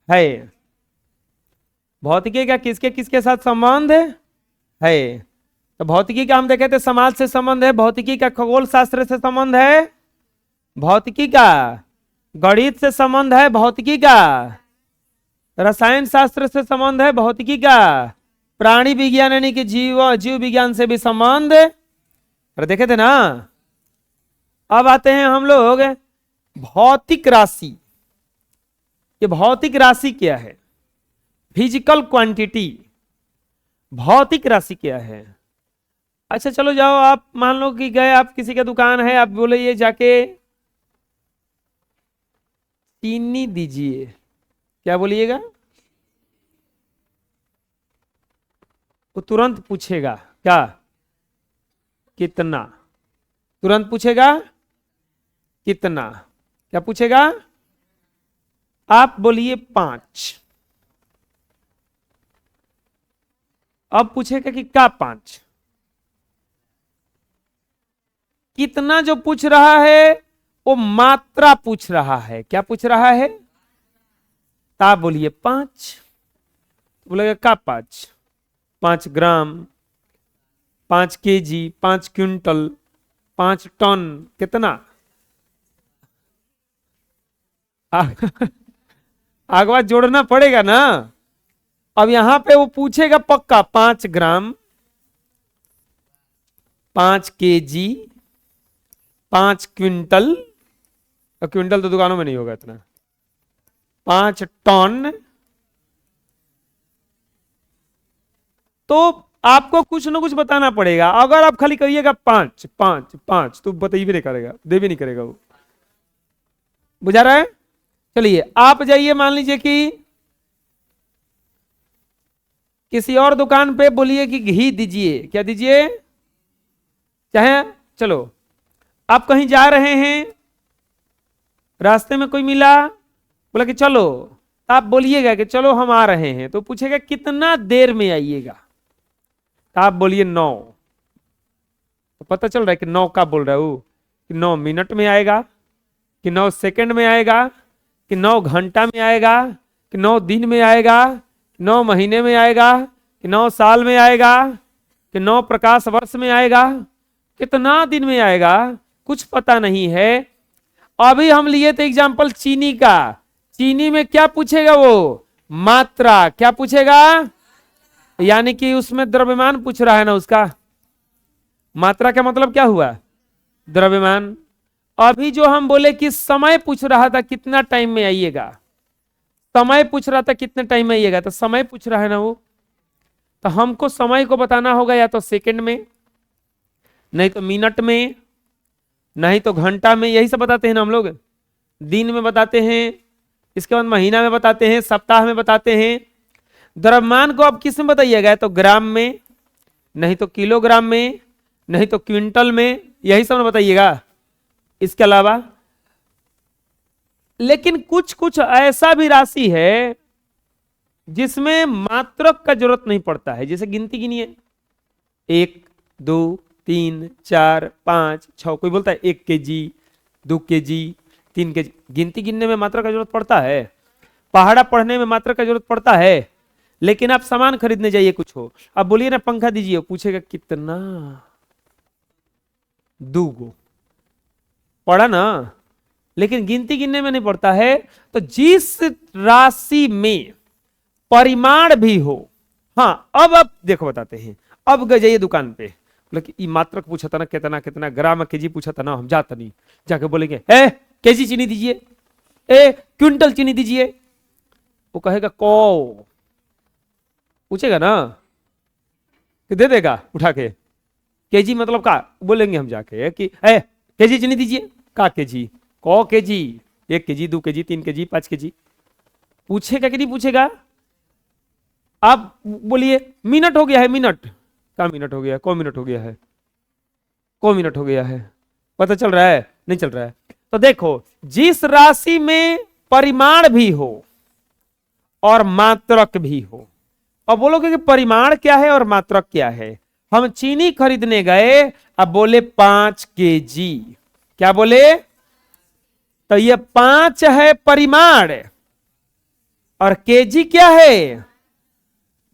है। भौतिकी का किसके किसके साथ संबंध है? तो भौतिकी का हम देखे थे समाज से संबंध है, भौतिकी का खगोल शास्त्र से संबंध है, भौतिकी का गणित से संबंध है, भौतिकी का रसायन शास्त्र से संबंध है, भौतिकी का प्राणी विज्ञान यानी कि जीव विज्ञान से भी संबंध देखे थे ना। अब आते हैं हम लोग भौतिक राशि। ये भौतिक राशि क्या है? Physical quantity. भौतिक राशि क्या है? अच्छा चलो जाओ, आप मान लो कि गए, आप किसी का दुकान है, आप बोले ये जाके चीनी दीजिए, क्या बोलिएगा? वो तुरंत पूछेगा क्या? कितना? तुरंत पूछेगा कितना? क्या पूछेगा? आप बोलिए 5। अब पूछेगा कि क्या 5? कितना जो पूछ रहा है वो मात्रा पूछ रहा है। क्या पूछ रहा है? आप बोलिए 5। बोलेगा क्या 5? 5 ग्राम, 5 केजी, 5 क्विंटल, 5 टन, कितना? आगवा जोड़ना पड़ेगा ना। अब यहां पे वो पूछेगा पक्का 5 ग्राम, 5 केजी, 5 क्विंटल, और क्विंटल तो दुकानों में नहीं होगा इतना, 5 टन। तो आपको कुछ ना कुछ बताना पड़ेगा। अगर आप खाली करिएगा 5 5 5 तो बताइए भी नहीं करेगा, दे भी नहीं करेगा वो। बुझा रहा है? चलिए आप जाइए, मान लीजिए कि किसी और दुकान पे बोलिए कि घी दीजिए, क्या दीजिए? चाहे चलो आप कहीं जा रहे हैं, रास्ते में कोई मिला, बोला कि चलो, आप बोलिएगा कि चलो हम आ रहे हैं, तो पूछेगा कितना देर में आइएगा, तो आप बोलिए 9। तो पता चल रहा है कि 9 का बोल रहा है वो, कि 9 मिनट में आएगा, कि 9 सेकंड में आएगा, कि 9 घंटा में आएगा, कि 9 दिन में आएगा, 9 महीने में आएगा, कि 9 साल में आएगा, कि 9 प्रकाश वर्ष में आएगा, कितना दिन में आएगा, कुछ पता नहीं है। अभी हम लिए थे एग्जांपल चीनी का। चीनी में क्या पूछेगा वो? मात्रा। क्या पूछेगा? यानी कि उसमें द्रव्यमान पूछ रहा है ना उसका। मात्रा का मतलब क्या हुआ? द्रव्यमान। अभी जो हम बोले कि समय पूछ रहा था कितना टाइम में आइएगा, समय पूछ रहा था कितने टाइम में आइएगा, तो समय पूछ रहा है ना वो, तो हमको समय को बताना होगा या तो सेकंड में, नहीं तो मिनट में, नहीं तो घंटा में। यही सब बताते हैं ना हम लोग। दिन में बताते हैं, इसके बाद महीना में बताते हैं, सप्ताह में बताते हैं। द्रव्यमान को आप किस में बताइएगा? तो ग्राम में, नहीं तो किलोग्राम में, नहीं तो क्विंटल में, यही सब बताइएगा। इसके अलावा लेकिन कुछ कुछ ऐसा भी राशि है जिसमें मात्रक का जरूरत नहीं पड़ता है। जैसे गिनती गिनिए, 1 2 3 4 5 6। कोई बोलता है 1 केजी, 2 केजी, 3 केजी। गिनती गिनने में मात्रा का जरूरत पड़ता है? पहाड़ा पढ़ने में मात्रा का जरूरत पड़ता है? लेकिन आप सामान खरीदने जाइए, कुछ हो, आप बोलिए ना पंखा दीजिए, पूछेगा कितना? 2 गो। पढ़ा ना? लेकिन गिनती गिनने में नहीं पड़ता है। तो जिस राशि में परिमाण भी हो, हाँ अब आप देखो बताते हैं। अब गए जाइए दुकान पे, बोले मात्रक पूछा था ना, कितना कितना ग्राम केजी पूछा था ना, हम जाता नहीं, जाके बोलेंगे ए केजी चीनी दीजिए, ए क्विंटल चीनी दीजिए। वो कहेगा कौ, पूछेगा ना कि दे देगा उठा के। केजी मतलब का बोलेंगे हम जाके कि ए केजी चीनी दीजिए, का केजी, कौ KG, 1 KG, 2 KG, 3 KG, 5 KG. पूछेगा कि नहीं पूछेगा? आप बोलिए मिनट हो गया है, मिनट का मिनट हो गया, कौ मिनट हो गया है, कौ मिनट हो गया है, पता चल रहा है? नहीं चल रहा है। तो देखो, जिस राशि में परिमाण भी हो और मात्रक भी हो। अब बोलोगे कि परिमाण क्या है और मात्रक क्या है? हम चीनी खरीदने गए, अब बोले 5 केजी। क्या बोले? तो ये 5 है परिमाण, और केजी क्या है?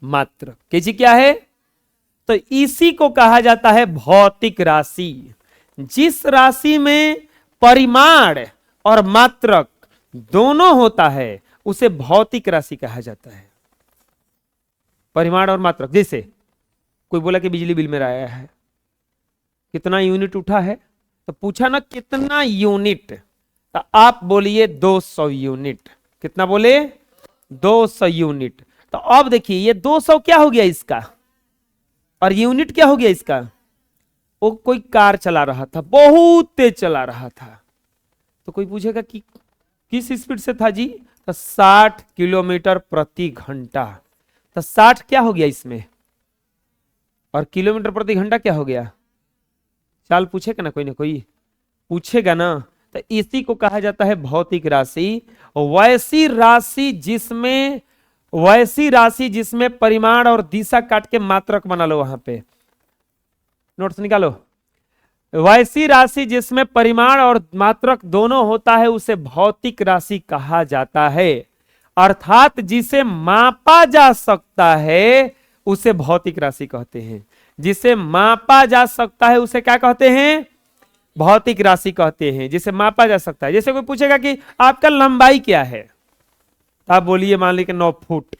मात्रक। केजी क्या है? तो इसी को कहा जाता है भौतिक राशि। जिस राशि में परिमाण और मात्रक दोनों होता है उसे भौतिक राशि कहा जाता है। परिमाण और मात्रक, जैसे कोई बोला कि बिजली बिल मेरा आया है, कितना यूनिट उठा है, तो पूछा ना कितना यूनिट, तो आप बोलिए 200 यूनिट। कितना बोले? 200 यूनिट। तो अब देखिए ये 200 क्या हो गया इसका, और यूनिट क्या हो गया इसका? वो कोई कार चला रहा था, बहुत तेज चला रहा था, तो कोई पूछेगा कि किस स्पीड से था जी? तो 60 किलोमीटर प्रति घंटा। तो 60 क्या हो गया इसमें, और किलोमीटर प्रति घंटा क्या हो गया? चाल पूछेगा ना कोई पूछेगा ना। तो इसी को कहा जाता है भौतिक राशि। वैसी राशि जिसमें परिमाण और दिशा काट के मात्रक बना लो, वहां पे नोट्स निकालो। वैसी राशि जिसमें परिमाण और मात्रक दोनों होता है उसे भौतिक राशि कहा जाता है। अर्थात जिसे मापा जा सकता है उसे भौतिक राशि कहते हैं। जिसे मापा जा सकता है उसे क्या कहते हैं? भौतिक राशि कहते हैं। जिसे मापा जा सकता है, जैसे कोई पूछेगा कि आपका लंबाई क्या है, तो आप बोलिए मान लीजिए 9 फुट,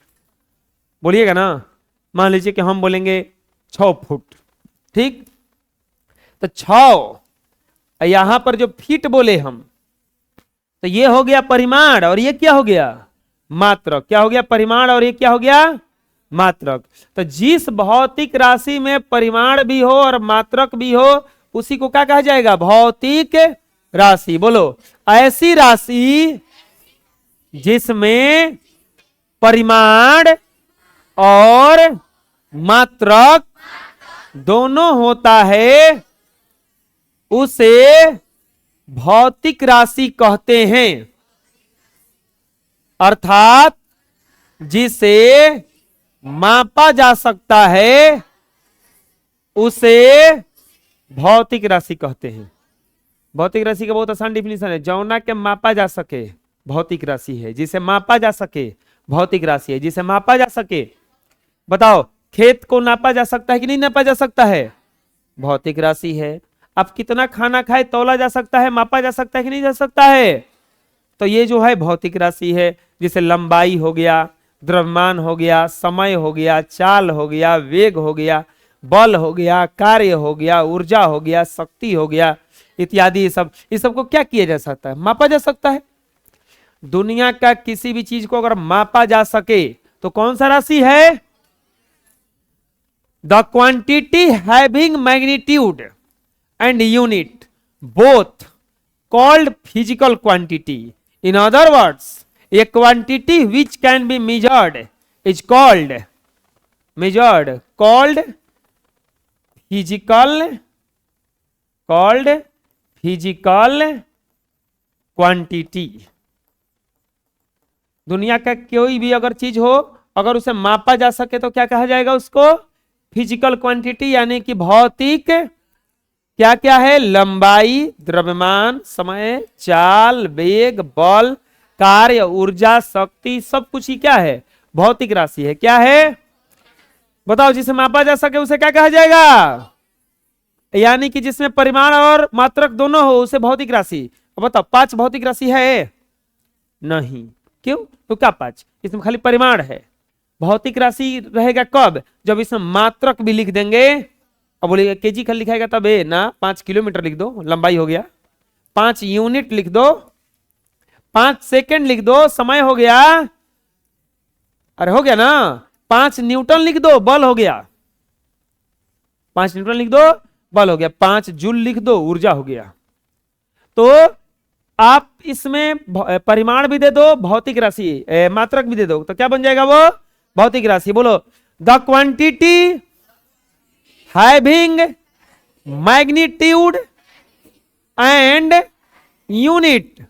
बोलिएगा ना। मान लीजिए कि हम बोलेंगे 6 फुट, ठीक। तो 6, यहां पर जो फीट बोले हम, तो ये हो गया परिमाण और ये क्या हो गया? मात्रक। क्या हो गया? परिमाण और ये क्या हो गया? मात्रक। तो जिस भौतिक राशि में परिमाण भी हो और मात्रक भी हो उसी को क्या कहा जाएगा? भौतिक राशि। बोलो, ऐसी राशि जिसमें परिमाण और मात्रक दोनों होता है उसे भौतिक राशि कहते हैं। अर्थात जिसे मापा जा सकता है उसे भौतिक राशि कहते हैं। भौतिक राशि का बहुत आसान डिफिनेशन है, जौना के मापा जा सके भौतिक राशि है। जिसे मापा जा सके भौतिक राशि है। जिसे मापा जा सके, बताओ खेत को नापा जा सकता है कि नहीं नापा जा सकता है? भौतिक राशि है। अब कितना खाना खाए तौला जा सकता है, मापा जा सकता है कि नहीं जा सकता है? तो ये जो है भौतिक राशि है। जिसे लंबाई हो गया, द्रव्यमान हो गया, समय हो गया, चाल हो गया, वेग हो गया, बल हो गया, कार्य हो गया, ऊर्जा हो गया, शक्ति हो गया इत्यादि। इस सब को क्या किया जा सकता है? मापा जा सकता है। दुनिया का किसी भी चीज को अगर मापा जा सके तो कौन सा राशि है? The quantity having magnitude and unit both called physical quantity. In other words, a quantity which can be measured is called physical quantity। दुनिया का कोई भी अगर चीज हो, अगर उसे मापा जा सके तो क्या कहा जाएगा उसको? Physical quantity. यानी कि भौतिक क्या क्या है? लंबाई, द्रव्यमान, समय, चाल, वेग, बल, कार्य, ऊर्जा, शक्ति, सब कुछ ही क्या है? भौतिक राशि है। क्या है? बताओ, जिसे मापा जा सके उसे क्या कहा जाएगा? यानी कि जिसमें परिमाण और मात्रक दोनों हो उसे भौतिक राशि। अब बताओ 5 भौतिक राशि है? नहीं। क्यों? तो क्या 5? इसमें खाली परिमाण है। भौतिक राशि रहेगा कब? जब इसमें मात्रक भी लिख देंगे। अब बोलिएगा केजी खाली लिखाएगा तब ना। 5 किलोमीटर लिख दो, लंबाई हो गया। 5 यूनिट लिख दो, 5 सेकंड लिख दो, समय हो गया। अरे हो गया ना। 5 न्यूटन लिख दो, बल हो गया। 5 न्यूटन लिख दो, बल हो गया। 5 जूल लिख दो, ऊर्जा हो गया। तो आप इसमें परिमाण भी दे दो, भौतिक राशि मात्रक भी दे दो, तो क्या बन जाएगा वो? भौतिक राशि। बोलो, the quantity having magnitude and unit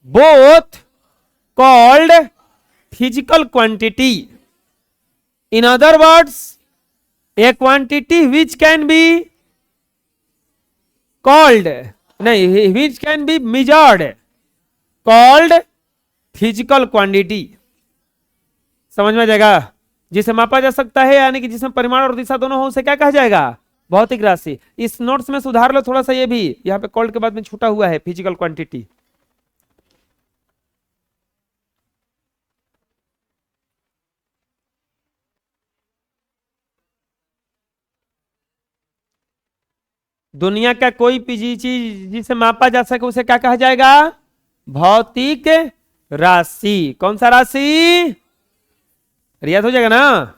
both called physical quantity. In other words, a quantity which can be measured called physical quantity. समझ में आ जाएगा। जिसे मापा जा सकता है यानी कि जिसमें परिमाण और दिशा दोनों हो, उसे क्या कहा जाएगा? भौतिक राशि। इस नोट्स में सुधार लो थोड़ा सा, ये भी यहाँ पे कॉल्ड के बाद में छूटा हुआ है, फिजिकल क्वांटिटी। दुनिया का कोई भी चीज जिसे मापा जा सके उसे क्या कहा जाएगा? भौतिक राशि। कौन सा राशि? रियाद हो जाएगा ना?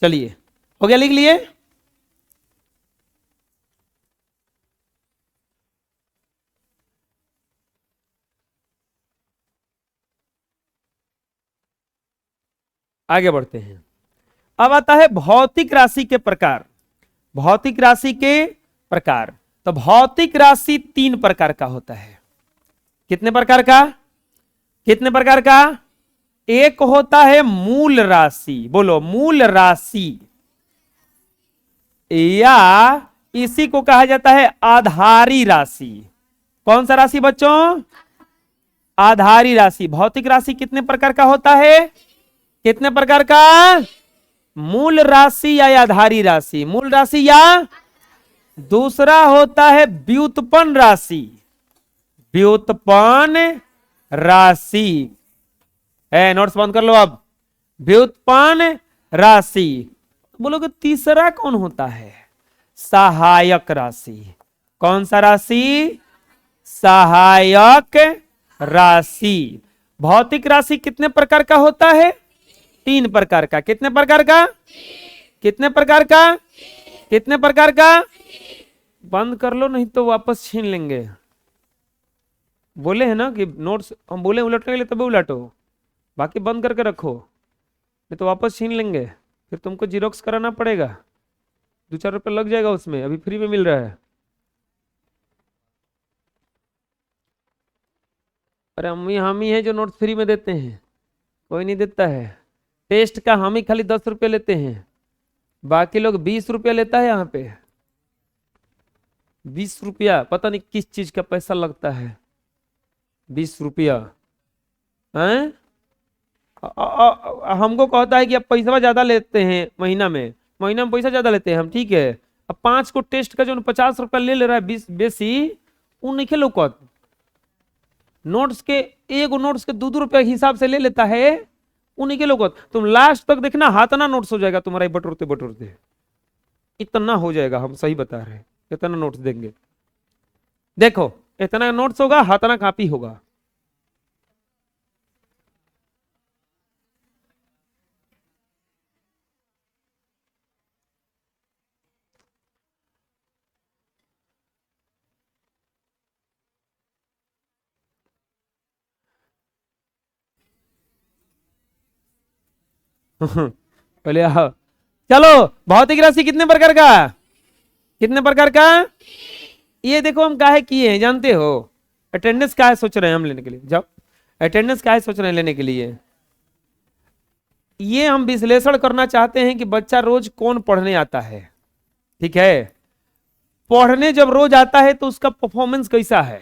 चलिए, हो गया, लिख लिए। आगे बढ़ते हैं। अब आता है भौतिक राशि के प्रकार। भौतिक राशि के प्रकार। तो भौतिक राशि 3 प्रकार का होता है। कितने प्रकार का? कितने प्रकार का? एक होता है मूल राशि, बोलो मूल राशि, या इसी को कहा जाता है आधारी राशि। कौन सा राशि बच्चों? आधारी राशि। भौतिक राशि कितने प्रकार का होता है? कितने प्रकार का? मूल राशि या आधारी राशि। मूल राशि या दूसरा होता है व्युत्पन्न राशि। व्युत्पन्न राशि है, नोट्स बंद कर लो अब। व्युत्पन्न राशि। बोलोगे तीसरा कौन होता है? सहायक राशि। कौन सा राशि? सहायक राशि। भौतिक राशि कितने प्रकार का होता है? 3 प्रकार का। कितने प्रकार का? कितने प्रकार का? कितने प्रकार का? बंद कर लो नहीं तो वापस छीन लेंगे। बोले हैं ना कि नोट्स हम बोले उलटने के लिए, तभी उलटो, बाकी बंद करके रखो, नहीं तो वापस छीन लेंगे, फिर तुमको जीरोक्स कराना पड़ेगा, 2-4 रुपये लग जाएगा उसमें, अभी फ्री में मिल रहा है। अरे हम ही है जो नोट्स फ्री में देते हैं, कोई नहीं देता है। टेस्ट का हम ही खाली 10 रुपये लेते हैं, बाकी लोग 20 रुपया लेता है। यहाँ पे 20 रुपया, पता नहीं किस चीज का पैसा लगता है, 20 रुपया है। हमको कहता है कि अब पैसा ज्यादा लेते हैं महीना में पैसा ज्यादा लेते हैं हम, ठीक है। अब 5 को टेस्ट का जो 50 रुपया ले रहा है 20 बेसी, उन नहीं खेलो कौत नोट्स के, एक नोट्स के 2-2 रुपए के हिसाब से ले लेता है, उन्हीं के लोग। तुम लास्ट तक देखना हाथना नोट्स हो जाएगा तुम्हारा, बटोरते बटोरते इतना हो जाएगा। हम सही बता रहे हैं, इतना नोट्स देंगे। देखो इतना नोट्स होगा, हाथना कापी होगा। पहले आओ, चलो भौतिक राशि कितने प्रकार का? कितने प्रकार का? ये देखो हम काहे किए हैं जानते हो? अटेंडेंस काहे सोच रहे हैं हम लेने के लिए? जाओ, अटेंडेंस काहे सोच रहे हैं लेने के लिए? ये हम विश्लेषण करना चाहते हैं कि बच्चा रोज कौन पढ़ने आता है, ठीक है। पढ़ने जब रोज आता है तो उसका परफॉर्मेंस कैसा है?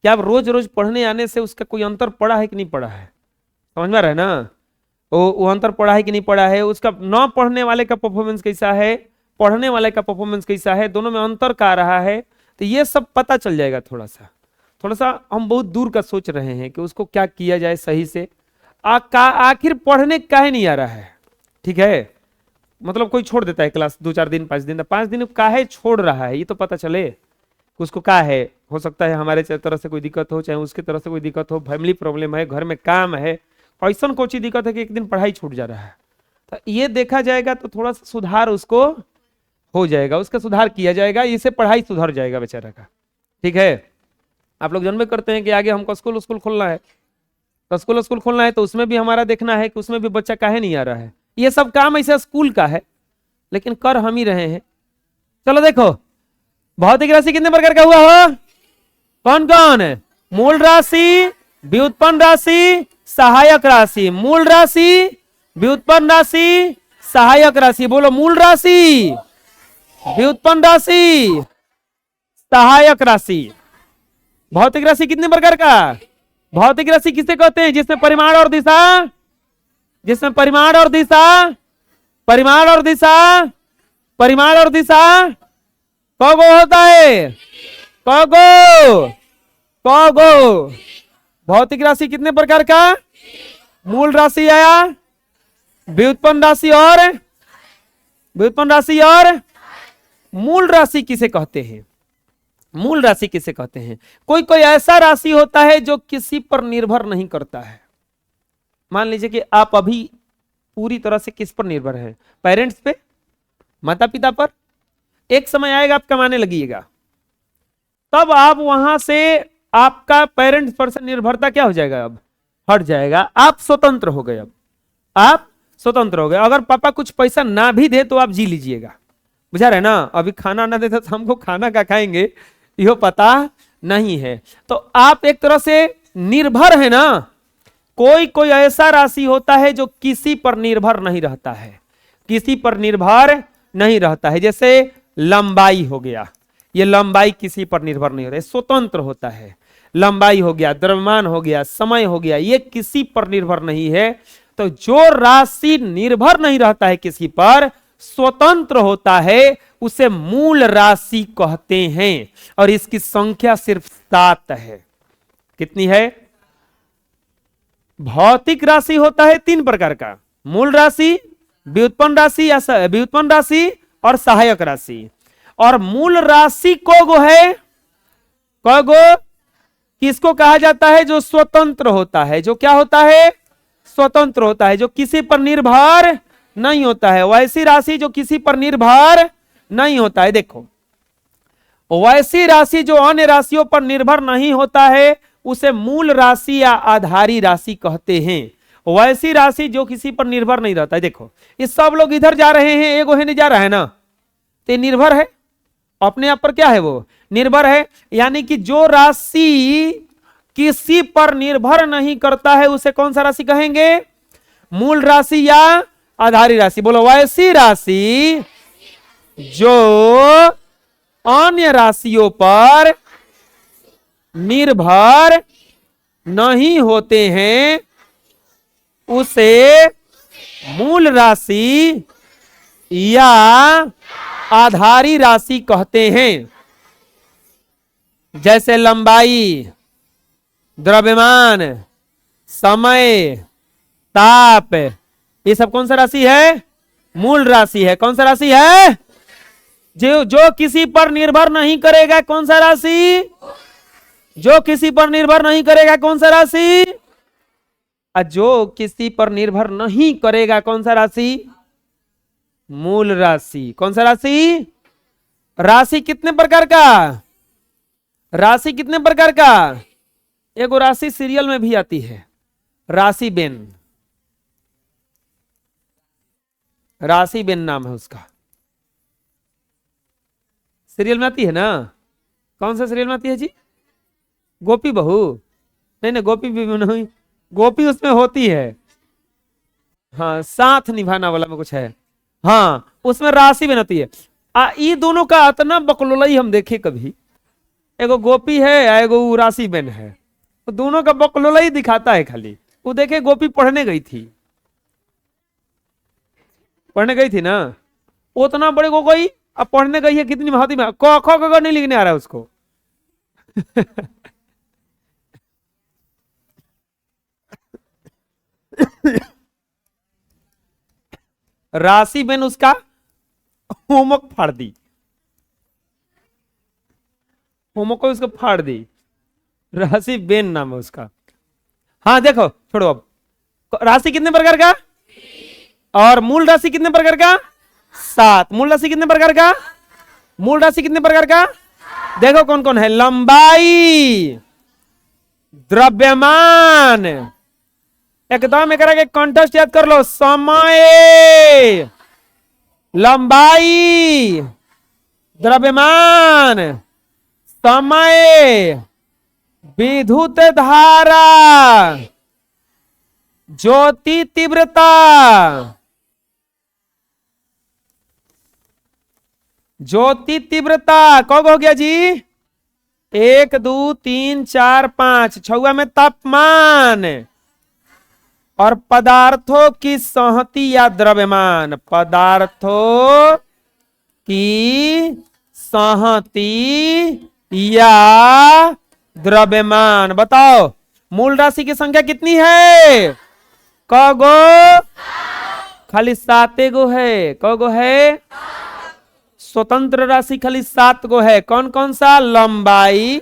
क्या अब रोज रोज पढ़ने आने से उसका कोई अंतर पड़ा है कि नहीं पड़ा है? समझ में आ रहा है ना? वो अंतर पड़ा है कि नहीं पड़ा है? उसका न पढ़ने वाले का परफॉर्मेंस कैसा है, पढ़ने वाले का परफॉर्मेंस कैसा है, दोनों में अंतर क्या आ रहा है, तो ये सब पता चल जाएगा। थोड़ा सा हम बहुत दूर का सोच रहे हैं कि उसको क्या किया जाए सही से। आखिर पढ़ने काहे नहीं आ रहा है, ठीक है। मतलब कोई छोड़ देता है क्लास 2-4 दिन 5 दिन काहे छोड़ रहा है, ये तो पता चले उसको क्या है। हो सकता है हमारे तरफ से कोई दिक्कत हो, चाहे उसकी तरफ से कोई दिक्कत हो, फैमिली प्रॉब्लम है, घर में काम है, ऐसा कोई चीज दिक्कत है कि एक दिन पढ़ाई छूट जा रहा है। तो ये देखा जाएगा तो थोड़ा सा सुधार उसको हो जाएगा, उसका सुधार किया जाएगा, इससे पढ़ाई सुधर जाएगा बेचारा का, ठीक है। आप लोग जन्म करते हैं कि आगे हमको स्कूल खोलना है, तो स्कूल खोलना है तो उसमें भी हमारा देखना है कि उसमें भी बच्चा काहे नहीं आ रहा है। ये सब काम ऐसे स्कूल का है, लेकिन कर हम ही रहे हैं। चलो देखो भौतिक राशि कितने प्रकार का हुआ हो? कौन कौन? मूल राशि, व्युत्पन्न राशि, सहायक राशि। मूल राशि, व्युत्पन्न राशि, सहायक राशि। बोलो मूल राशि, व्युत्पन्न राशि, सहायक राशि। भौतिक राशि कितने प्रकार का? भौतिक राशि किसे कहते हैं? जिसमें परिमाण और दिशा जिसमें परिमाण और दिशा, परिमाण और दिशा, परिमाण और दिशा कौगो होता है, कौगो, कौगो। भौतिक राशि कितने प्रकार का? मूल राशि आया, व्युत्पन्न राशि और व्युत्पन्न राशि और मूल राशि किसे कहते हैं? मूल राशि किसे कहते हैं? कोई कोई ऐसा राशि होता है जो किसी पर निर्भर नहीं करता है। मान लीजिए कि आप अभी पूरी तरह से किस पर निर्भर हैं? पेरेंट्स पे, माता पिता पर। एक समय आएगा आप कमाने लगिएगा, तब आप वहां से आपका पेरेंट्स पर से निर्भरता क्या हो जाएगा? अब हट जाएगा, आप स्वतंत्र हो गए। अब आप स्वतंत्र हो गए। अगर पापा कुछ पैसा ना भी दे तो आप जी लीजिएगा, बुझा रहे ना? अभी खाना ना दे तो हमको खाना क्या खाएंगे यो पता नहीं है। तो आप एक तरह से निर्भर है ना। कोई कोई ऐसा राशि होता है जो किसी पर निर्भर नहीं रहता है, किसी पर निर्भर नहीं रहता है। जैसे लंबाई हो गया, ये लंबाई किसी पर निर्भर नहीं होता है, स्वतंत्र होता है। लंबाई हो गया, द्रव्यमान हो गया, समय हो गया, ये किसी पर निर्भर नहीं है। तो जो राशि निर्भर नहीं रहता है किसी पर, स्वतंत्र होता है, उसे मूल राशि कहते हैं। और इसकी संख्या सिर्फ 7 है। कितनी है? भौतिक राशि होता है 3 प्रकार का, मूल राशि, व्युत्पन्न राशि या व्युत्पन्न राशि और सहायक राशि। और मूल राशि कौगो है। कौगो किसको कहा जाता है? जो स्वतंत्र होता है। जो क्या होता है? स्वतंत्र होता है, जो किसी पर निर्भर नहीं होता है। वैसी राशि जो किसी पर निर्भर नहीं होता है। देखो, वैसी राशि जो अन्य राशियों पर निर्भर नहीं होता है उसे मूल राशि या आधारी राशि कहते हैं। वैसी राशि जो किसी पर निर्भर नहीं रहता है। देखो, ये सब लोग इधर जा रहे हैं, एगो है नहीं जा रहा है ना, तो निर्भर है अपने आप पर। क्या है वो? निर्भर है। यानी कि जो राशि किसी पर निर्भर नहीं करता है उसे कौन सा राशि कहेंगे? मूल राशि या आधारी राशि। बोलो, वैसी राशि जो अन्य राशियों पर निर्भर नहीं होते हैं उसे मूल राशि या आधारी राशि कहते हैं। जैसे लंबाई, द्रव्यमान, समय, ताप, ये सब कौन सा राशि है? मूल राशि है। कौन सा राशि है? जो किसी पर निर्भर नहीं करेगा। कौन सा राशि? जो किसी पर निर्भर नहीं करेगा। कौन सा राशि? जो किसी पर निर्भर नहीं करेगा। कौन सा राशि? मूल राशि। कौन सा राशि? राशि कितने प्रकार का? राशि कितने प्रकार का? एगो राशि सीरियल में भी आती है, राशि बेन। राशि बेन नाम है उसका, सीरियल में आती है ना। कौन सा सीरियल में आती है जी? गोपी बहू? नहीं नहीं, गोपी भी नहीं, गोपी उसमें होती है। हाँ, साथ निभाना वाला में कुछ है। हाँ, उसमें राशि बेन आती है। ये दोनों का इतना बकलोलई हम देखे कभी। एगो गोपी है या एगो राशि बेन है, तो दोनों का बकलोलई दिखाता है खाली। वो देखे गोपी पढ़ने गई थी, पढ़ने गई थी ना, उतना बड़े को गई, अब पढ़ने गई है कितनी महाती में, क ख ग नहीं लिखने आ रहा है उसको। राशि बेन उसका होमवर्क फाड़ दी, होमवर्क को उसको फाड़ दी। राशि बेन नाम है उसका। हाँ देखो, छोड़ो अब। राशि कितने प्रकार का? और मूल राशि कितने प्रकार का? 7। मूल राशि कितने प्रकार का? मूल राशि कितने प्रकार का? देखो कौन कौन है। लंबाई, द्रव्यमान, एकदम एक कॉन्टेस्ट याद कर लो। समय, लंबाई, द्रव्यमान, समय, विद्युत धारा, ज्योति तीव्रता, ज्योति तीव्रता कब हो गया जी? 1 2 3 4 5। छुआ में तापमान, और पदार्थों की संहति या द्रव्यमान, पदार्थों की संहति या द्रव्यमान। बताओ मूल राशि की संख्या कितनी है? क गो? खाली 7 गो है। क गो है? स्वतंत्र राशि खाली 7 गो है। कौन कौन सा? लंबाई,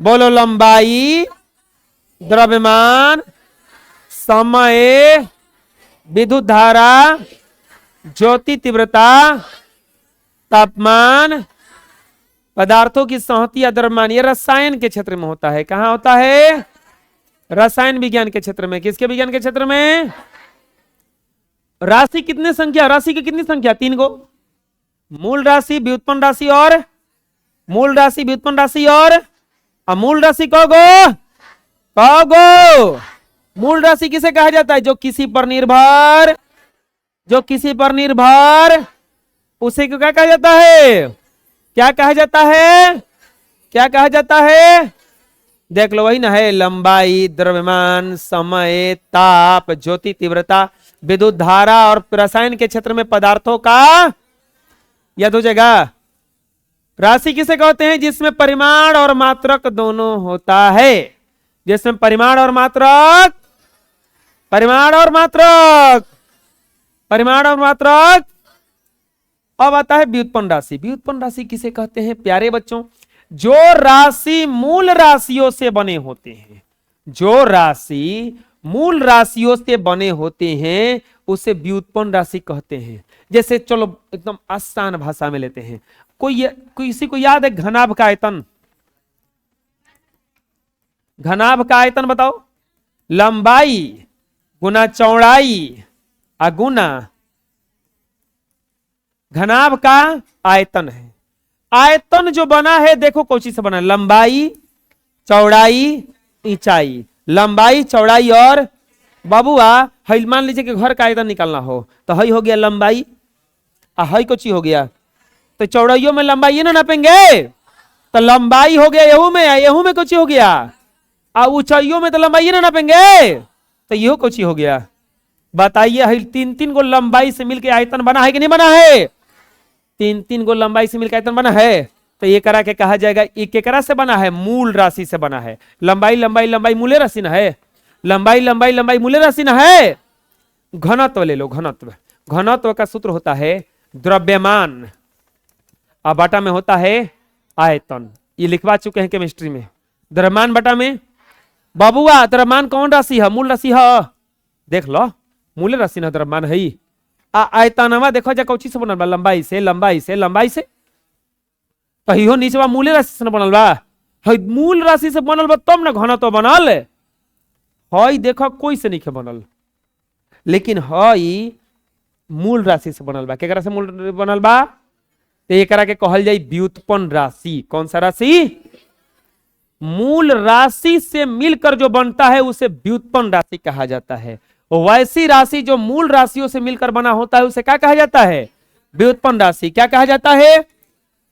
बोलो लंबाई, द्रव्यमान, समय, विद्युत धारा, ज्योति तीव्रता, तापमान, पदार्थों की संहति या द्रव्यमान। ये रसायन के क्षेत्र में होता है। कहां होता है? रसायन विज्ञान के क्षेत्र में। किसके विज्ञान के क्षेत्र में? राशि कितने संख्या? राशि की कितनी संख्या? 3 गो। मूल राशि, व्युत्पन्न राशि और मूल राशि, व्युत्पन्न राशि और अमूल राशि। क गो? क गो? मूल राशि किसे कहा जाता है? जो किसी पर निर्भर, जो किसी पर निर्भर, उसे क्या कहा जाता है? क्या कहा जाता है? क्या कहा जाता है? देख लो, वही ना है। लंबाई, द्रव्यमान, समय, ताप, ज्योति तीव्रता, विद्युत धारा और रसायन के क्षेत्र में पदार्थों का। याद हो जाएगा। राशि किसे कहते हैं? जिसमें परिमाण और मात्रक दोनों होता है। जिसमें परिमाण और मात्रक, परिमाण और मात्रक, परिमाण और मात्रक। अब आता है व्युत्पन्न राशि। व्युत्पन्न राशि किसे कहते हैं प्यारे बच्चों? जो राशि मूल राशियों से बने होते हैं, जो राशि मूल राशियों से बने होते हैं उसे व्युत्पन्न राशि कहते हैं। जैसे चलो एकदम आसान भाषा में लेते हैं। किसी को याद है घनाभ का आयतन? घनाभ का आयतन बताओ। लंबाई गुना चौड़ाई गुना घनाभ का आयतन है। आयतन जो बना है देखो कौची से बना? लंबाई, चौड़ाई, ऊंचाई। लंबाई, चौड़ाई और बाबुआ हई मान लीजिए कि घर का आयतन निकालना हो तो हई हो गया लंबाई, हई कौची हो गया? तो चौड़ाइयों में लंबाई ना नापेंगे तो लंबाई हो गया यहू में कौची हो गया? ऊंचाइयों में तो लंबाई ना नापेंगे तो यह कौची हो गया? बताइए। हई 3 गो लंबाई से मिलकर आयतन बना है कि नहीं बना है? 3 गो लंबाई से मिलकर आयतन बना है। तो ये करा के कहा जाएगा ये केकरा से बना है? मूल राशि से बना है। लंबाई लंबाई लंबाई मूल्य राशि ना है। लंबाई लंबाई लंबाई मूल्य राशि ना है। घनत्व ले लो। घनत्व, घनत्व का सूत्र होता है द्रव्यमान, बटा में होता है आयतन। ये लिखवा चुके हैं केमिस्ट्री में। द्रव्यमान बटा में बाबुआ द्रव्यमान कौन राशि है? मूल राशि है। देख लो मूल राशि ना द्रव्यमान है। आयतनवा देखो जा कौची से बनल बा? लंबाई से, लंबाई से, लंबाई से। तो नीचे मूल राशि से बनल बा। मूल राशि से बनल बा तब ना घनत्व बनल। हई देखो कोई से नहीं बनल, लेकिन हई मूल राशि से बनल बा। केकरा से मूल बनल बा? तो एकरा के कहल जाई व्युत्पन्न राशि। कौन सा राशि? मूल राशि से मिलकर जो बनता है उसे व्युत्पन्न राशि कहा जाता है। वैसी राशि जो मूल राशियों से मिलकर बना होता है उसे क्या कहा जाता है? व्युत्पन्न राशि। क्या कहा जाता है?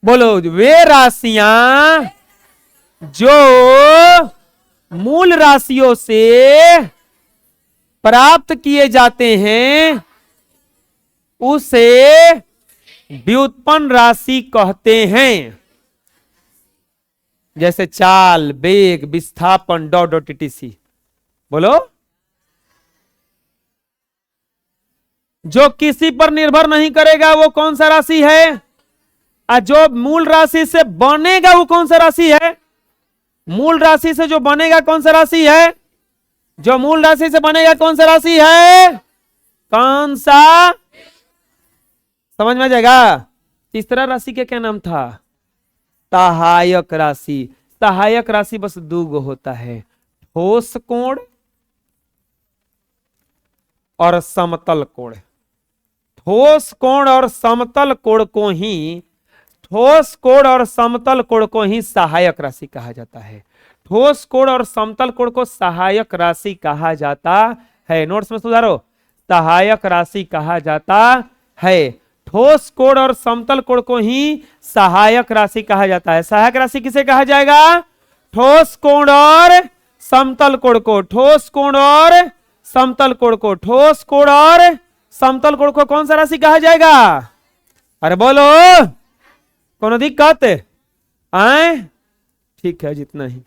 बोलो। वे राशियां जो मूल राशियों से प्राप्त किए जाते हैं उसे व्युत्पन्न राशि कहते हैं। जैसे चाल, वेग, विस्थापन, डॉट डॉट टीटीसी। बोलो। जो किसी पर निर्भर नहीं करेगा वो कौन सा राशि है? और जो मूल राशि से बनेगा वो कौन सा राशि है? मूल राशि से जो बनेगा कौन सा राशि है? जो मूल राशि से बनेगा कौन सा राशि है? कौन सा? समझ में आ जाएगा। तीसरा राशि का क्या नाम था? सहायक राशि। सहायक राशि बस 2 गो होता है, ठोस कोण और समतल कोण। ठोस कोण और समतल कोण को ही ठोस कोण और समतल कोण को ही सहायक राशि कहा जाता है। ठोस कोण और समतल कोण को सहायक राशि कहा जाता है। नोट्स में सुधारो। सहायक राशि कहा जाता है। ठोस कोण और समतल कोण को ही सहायक राशि कहा जाता है। सहायक राशि किसे कहा जाएगा? ठोस कोण और समतल कोण को। ठोस कोण और समतल कोण को, ठोस कोण और समतल कोण को कौन सा राशि कहा जाएगा? अरे बोलो, कोनो दिक्कत आए? ठीक है, जितना ही।